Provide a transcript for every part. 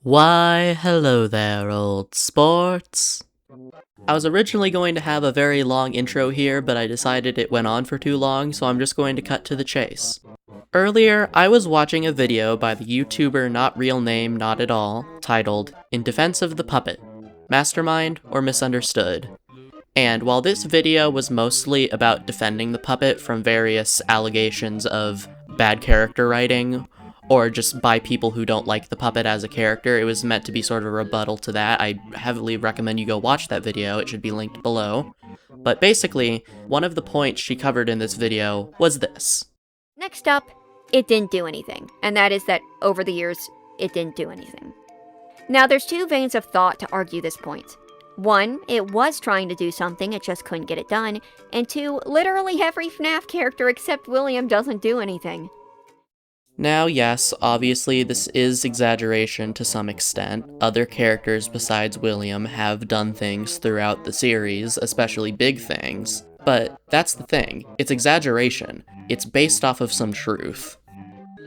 Why, hello there, old sports. I was originally going to have a very long intro here, but I decided it went on for too long, so I'm just going to cut to the chase. Earlier, I was watching a video by the YouTuber Not Real Name Not At All, titled, In Defense of the Puppet, Mastermind or Misunderstood. And while this video was mostly about defending the puppet from various allegations of bad character writing, or just by people who don't like the puppet as a character, it was meant to be sort of a rebuttal to that. I heavily recommend you go watch that video, it should be linked below. But basically, one of the points she covered in this video was this. Next up, it didn't do anything, and that is that over the years, it didn't do anything. Now there's two veins of thought to argue this point. One, it was trying to do something, it just couldn't get it done, and two, literally every FNaF character except William doesn't do anything. Now, yes, obviously this is exaggeration to some extent. Other characters besides William have done things throughout the series, especially big things. But that's the thing, it's exaggeration. It's based off of some truth.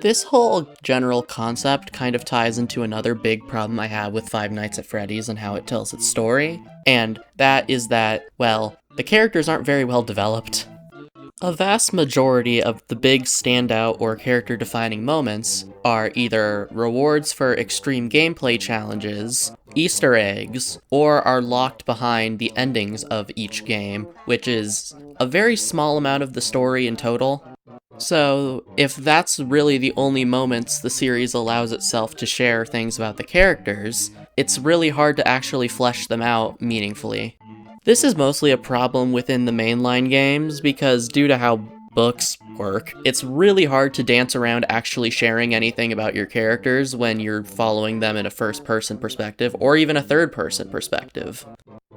This whole general concept kind of ties into another big problem I have with Five Nights at Freddy's and how it tells its story, and that is that, well, the characters aren't very well developed. A vast majority of the big standout or character-defining moments are either rewards for extreme gameplay challenges, Easter eggs, or are locked behind the endings of each game, which is a very small amount of the story in total. So, if that's really the only moments the series allows itself to share things about the characters, it's really hard to actually flesh them out meaningfully. This is mostly a problem within the mainline games, because due to how books work, it's really hard to dance around actually sharing anything about your characters when you're following them in a first-person perspective, or even a third-person perspective.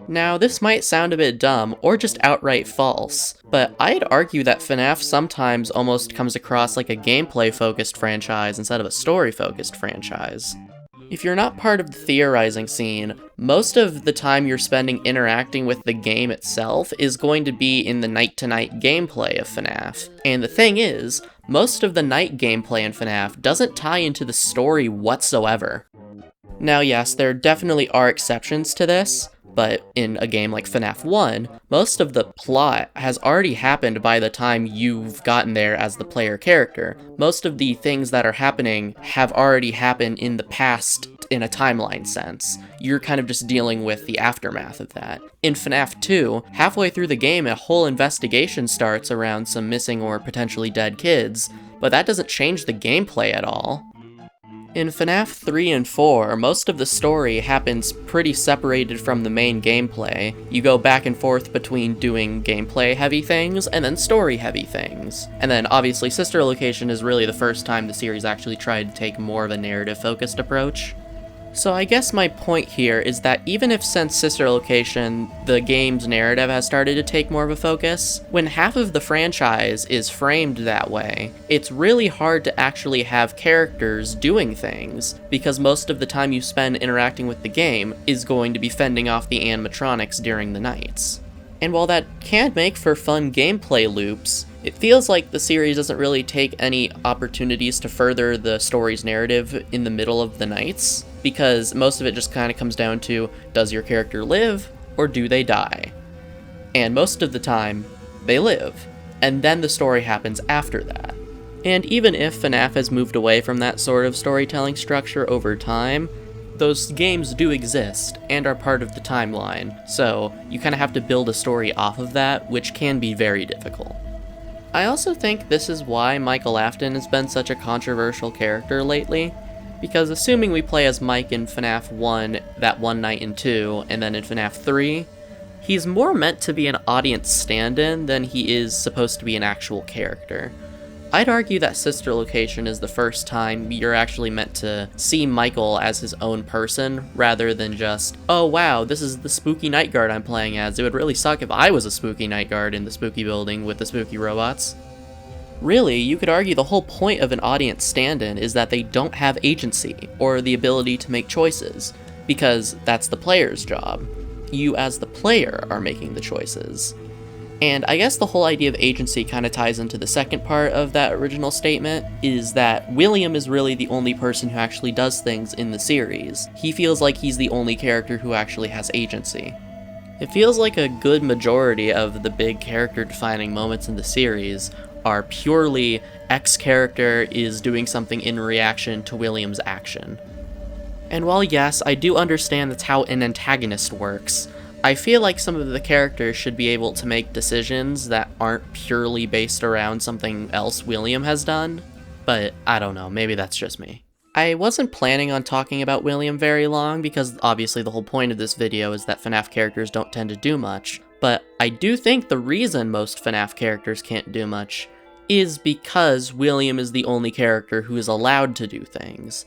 Now, this might sound a bit dumb, or just outright false, but I'd argue that FNaF sometimes almost comes across like a gameplay-focused franchise instead of a story-focused franchise. If you're not part of the theorizing scene, most of the time you're spending interacting with the game itself is going to be in the night-to-night gameplay of FNaF. And the thing is, most of the night gameplay in FNaF doesn't tie into the story whatsoever. Now yes, there definitely are exceptions to this, but in a game like FNaF 1, most of the plot has already happened by the time you've gotten there as the player character. Most of the things that are happening have already happened in the past in a timeline sense. You're kind of just dealing with the aftermath of that. In FNaF 2, halfway through the game, a whole investigation starts around some missing or potentially dead kids, but that doesn't change the gameplay at all. In FNaF 3 and 4, most of the story happens pretty separated from the main gameplay. You go back and forth between doing gameplay-heavy things and then story-heavy things. And then obviously Sister Location is really the first time the series actually tried to take more of a narrative-focused approach. So I guess my point here is that even if since Sister Location, the game's narrative has started to take more of a focus, when half of the franchise is framed that way, it's really hard to actually have characters doing things, because most of the time you spend interacting with the game is going to be fending off the animatronics during the nights. And while that can make for fun gameplay loops, it feels like the series doesn't really take any opportunities to further the story's narrative in the middle of the nights, because most of it just kind of comes down to, does your character live, or do they die? And most of the time, they live, and then the story happens after that. And even if FNaF has moved away from that sort of storytelling structure over time, those games do exist, and are part of the timeline, so you kind of have to build a story off of that, which can be very difficult. I also think this is why Michael Afton has been such a controversial character lately, because assuming we play as Mike in FNaF 1, that one night in 2, and then in FNaF 3, he's more meant to be an audience stand-in than he is supposed to be an actual character. I'd argue that Sister Location is the first time you're actually meant to see Michael as his own person, rather than just, oh wow, this is the spooky night guard I'm playing as. It would really suck if I was a spooky night guard in the spooky building with the spooky robots. Really, you could argue the whole point of an audience stand-in is that they don't have agency, or the ability to make choices, because that's the player's job. You as the player are making the choices. And I guess the whole idea of agency kind of ties into the second part of that original statement, is that William is really the only person who actually does things in the series. He feels like he's the only character who actually has agency. It feels like a good majority of the big character-defining moments in the series are purely X character is doing something in reaction to William's action. And while yes, I do understand that's how an antagonist works, I feel like some of the characters should be able to make decisions that aren't purely based around something else William has done, but I don't know, maybe that's just me. I wasn't planning on talking about William very long because obviously the whole point of this video is that FNaF characters don't tend to do much, but I do think the reason most FNaF characters can't do much is because William is the only character who is allowed to do things.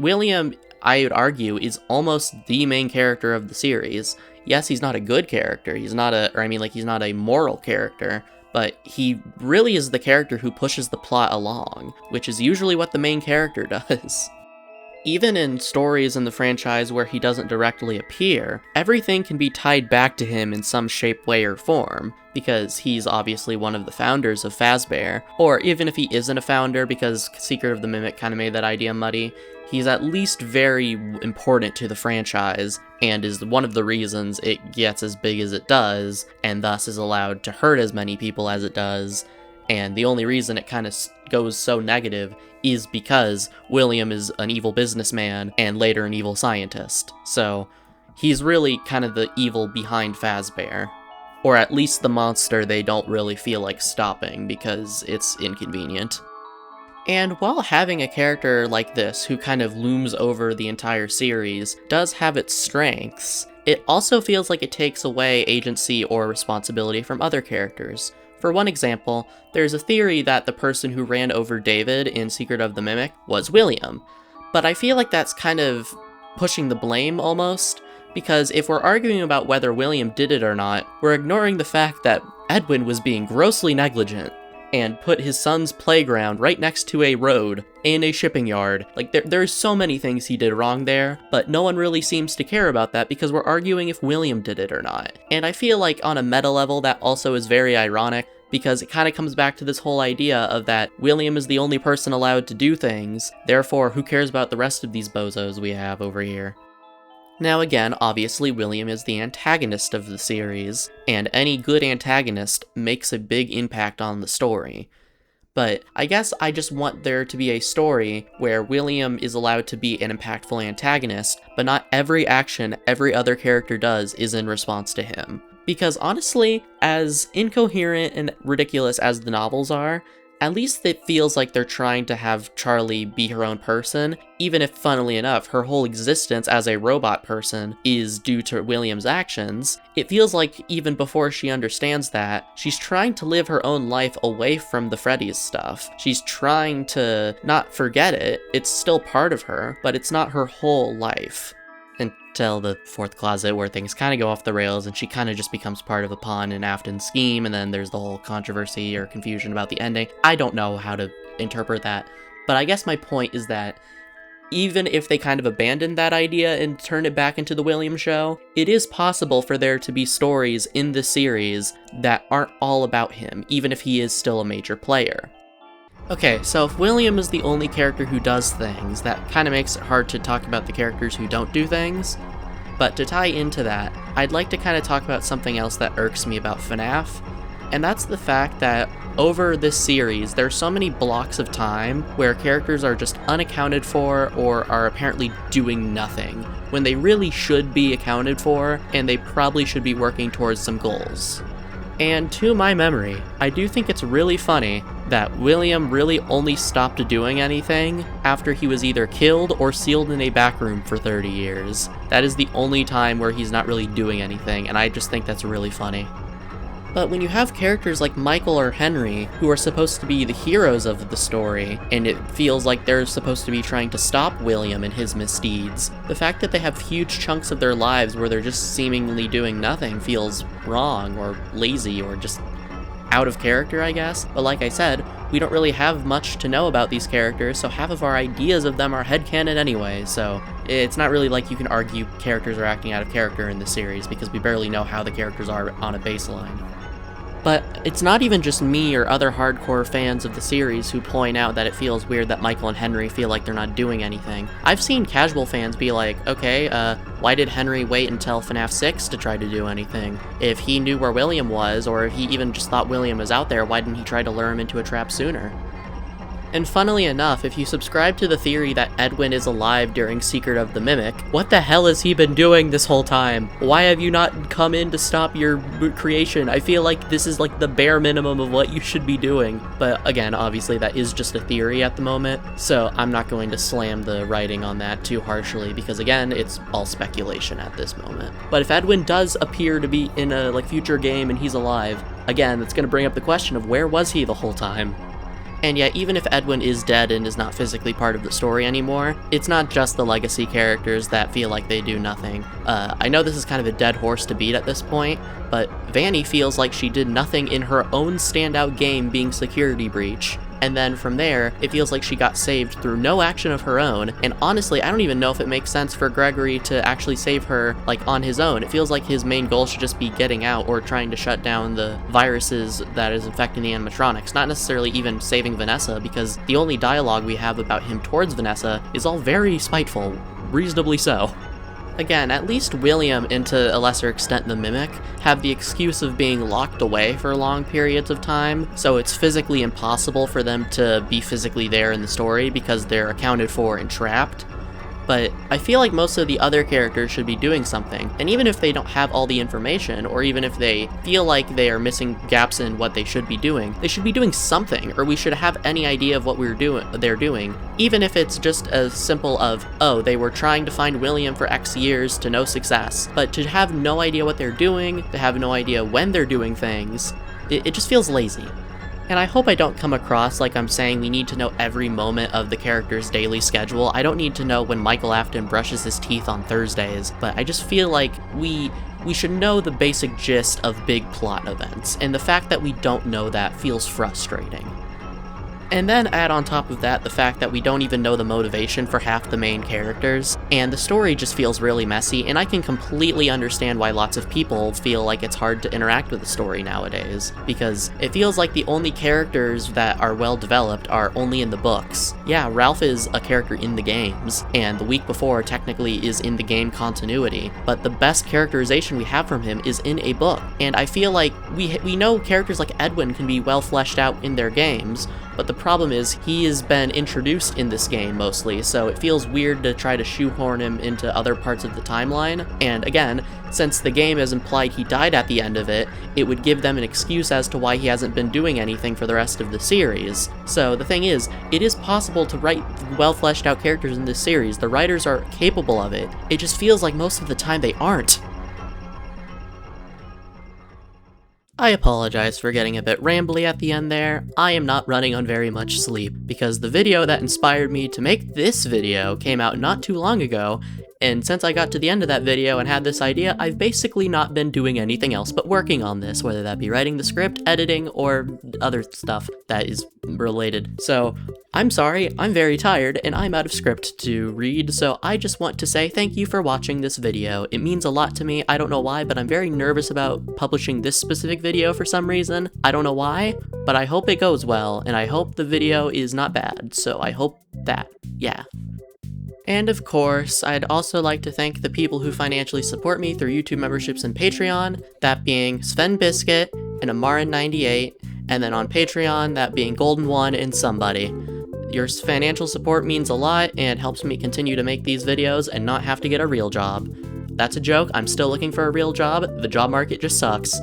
William, I would argue, is almost the main character of the series. Yes, he's not a good character, he's not a moral character, but he really is the character who pushes the plot along, which is usually what the main character does. Even in stories in the franchise where he doesn't directly appear, everything can be tied back to him in some shape, way, or form, because he's obviously one of the founders of Fazbear, or even if he isn't a founder because Secret of the Mimic kind of made that idea muddy, he's at least very important to the franchise, and is one of the reasons it gets as big as it does, and thus is allowed to hurt as many people as it does, and the only reason it kind of goes so negative is because William is an evil businessman and later an evil scientist. So he's really kind of the evil behind Fazbear. Or at least the monster they don't really feel like stopping because it's inconvenient. And while having a character like this, who kind of looms over the entire series, does have its strengths, it also feels like it takes away agency or responsibility from other characters. For one example, there's a theory that the person who ran over David in Secret of the Mimic was William, but I feel like that's kind of pushing the blame almost, because if we're arguing about whether William did it or not, we're ignoring the fact that Edwin was being grossly negligent and put his son's playground right next to a road in a shipping yard. Like, there's so many things he did wrong there, but no one really seems to care about that because we're arguing if William did it or not. And I feel like on a meta level that also is very ironic, because it kind of comes back to this whole idea of that William is the only person allowed to do things, therefore who cares about the rest of these bozos we have over here? Now again, obviously William is the antagonist of the series, and any good antagonist makes a big impact on the story. But I guess I just want there to be a story where William is allowed to be an impactful antagonist, but not every action every other character does is in response to him. Because honestly, as incoherent and ridiculous as the novels are, at least it feels like they're trying to have Charlie be her own person, even if, funnily enough, her whole existence as a robot person is due to William's actions. It feels like even before she understands that, she's trying to live her own life away from the Freddy's stuff. She's trying to not forget it, it's still part of her, but it's not her whole life. Until the fourth closet, where things kind of go off the rails and she kind of just becomes part of a pawn in Afton's scheme, and then there's the whole controversy or confusion about the ending. I don't know how to interpret that, but I guess my point is that even if they kind of abandoned that idea and turned it back into the William show, it is possible for there to be stories in the series that aren't all about him, even if he is still a major player. Okay, so if William is the only character who does things, that kind of makes it hard to talk about the characters who don't do things. But to tie into that, I'd like to kind of talk about something else that irks me about FNaF, and that's the fact that over this series, there are so many blocks of time where characters are just unaccounted for or are apparently doing nothing, when they really should be accounted for, and they probably should be working towards some goals. And to my memory, I do think it's really funny that William really only stopped doing anything after he was either killed or sealed in a back room for 30 years. That is the only time where he's not really doing anything, and I just think that's really funny. But when you have characters like Michael or Henry, who are supposed to be the heroes of the story, and it feels like they're supposed to be trying to stop William and his misdeeds, the fact that they have huge chunks of their lives where they're just seemingly doing nothing feels wrong, or lazy, or just out of character, I guess. But like I said, we don't really have much to know about these characters, so half of our ideas of them are headcanon anyway, so it's not really like you can argue characters are acting out of character in the series, because we barely know how the characters are on a baseline. But it's not even just me or other hardcore fans of the series who point out that it feels weird that Michael and Henry feel like they're not doing anything. I've seen casual fans be like, okay, why did Henry wait until FNaF 6 to try to do anything? If he knew where William was, or if he even just thought William was out there, why didn't he try to lure him into a trap sooner? And funnily enough, if you subscribe to the theory that Edwin is alive during Secret of the Mimic, what the hell has he been doing this whole time? Why have you not come in to stop your creation? I feel like this is like the bare minimum of what you should be doing. But again, obviously that is just a theory at the moment, so I'm not going to slam the writing on that too harshly because again, it's all speculation at this moment. But if Edwin does appear to be in a future game and he's alive, again, it's going to bring up the question of where was he the whole time? And yet, even if Edwin is dead and is not physically part of the story anymore, it's not just the legacy characters that feel like they do nothing. I know this is kind of a dead horse to beat at this point, but Vanny feels like she did nothing in her own standout game being Security Breach. And then from there, it feels like she got saved through no action of her own, and honestly, I don't even know if it makes sense for Gregory to actually save her, on his own. It feels like his main goal should just be getting out or trying to shut down the viruses that is infecting the animatronics, not necessarily even saving Vanessa, because the only dialogue we have about him towards Vanessa is all very spiteful, reasonably so. Again, at least William, and to a lesser extent the Mimic, have the excuse of being locked away for long periods of time, so it's physically impossible for them to be physically there in the story because they're accounted for and trapped. But I feel like most of the other characters should be doing something, and even if they don't have all the information, or even if they feel like they are missing gaps in what they should be doing something, or we should have any idea of what they're doing, even if it's just as simple of, oh, they were trying to find William for X years to no success. But to have no idea what they're doing, to have no idea when they're doing things, it just feels lazy. And I hope I don't come across like I'm saying we need to know every moment of the character's daily schedule. I don't need to know when Michael Afton brushes his teeth on Thursdays, but I just feel like we should know the basic gist of big plot events, and the fact that we don't know that feels frustrating. And then add on top of that the fact that we don't even know the motivation for half the main characters, and the story just feels really messy, and I can completely understand why lots of people feel like it's hard to interact with the story nowadays, because it feels like the only characters that are well developed are only in the books. Yeah, Ralph is a character in the games, and the week before technically is in the game continuity, but the best characterization we have from him is in a book, and I feel like we know characters like Edwin can be well fleshed out in their games, but the problem is he has been introduced in this game mostly, so it feels weird to try to shoehorn him into other parts of the timeline. And again, since the game has implied he died at the end of it, it would give them an excuse as to why he hasn't been doing anything for the rest of the series. So the thing is, it is possible to write well fleshed out characters in this series. The writers are capable of it. It just feels like most of the time they aren't. I apologize for getting a bit rambly at the end there. I am not running on very much sleep, because the video that inspired me to make this video came out not too long ago, and since I got to the end of that video and had this idea, I've basically not been doing anything else but working on this, whether that be writing the script, editing, or other stuff that is related. So, I'm sorry, I'm very tired, and I'm out of script to read, so I just want to say thank you for watching this video. It means a lot to me. I don't know why, but I'm very nervous about publishing this specific video for some reason. I don't know why, but I hope it goes well, and I hope the video is not bad, so I hope that, yeah. And of course, I'd also like to thank the people who financially support me through YouTube memberships and Patreon, that being Sven Biscuit and Amarin98, and then on Patreon, that being Golden One and somebody. Your financial support means a lot and helps me continue to make these videos and not have to get a real job. That's a joke, I'm still looking for a real job, the job market just sucks.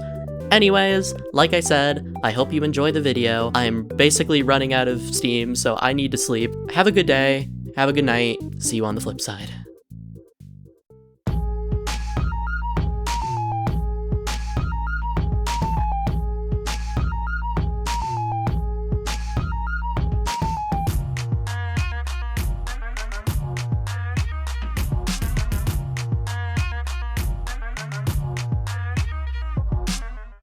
Anyways, like I said, I hope you enjoy the video. I'm basically running out of steam, so I need to sleep. Have a good day. Have a good night. See you on the flip side.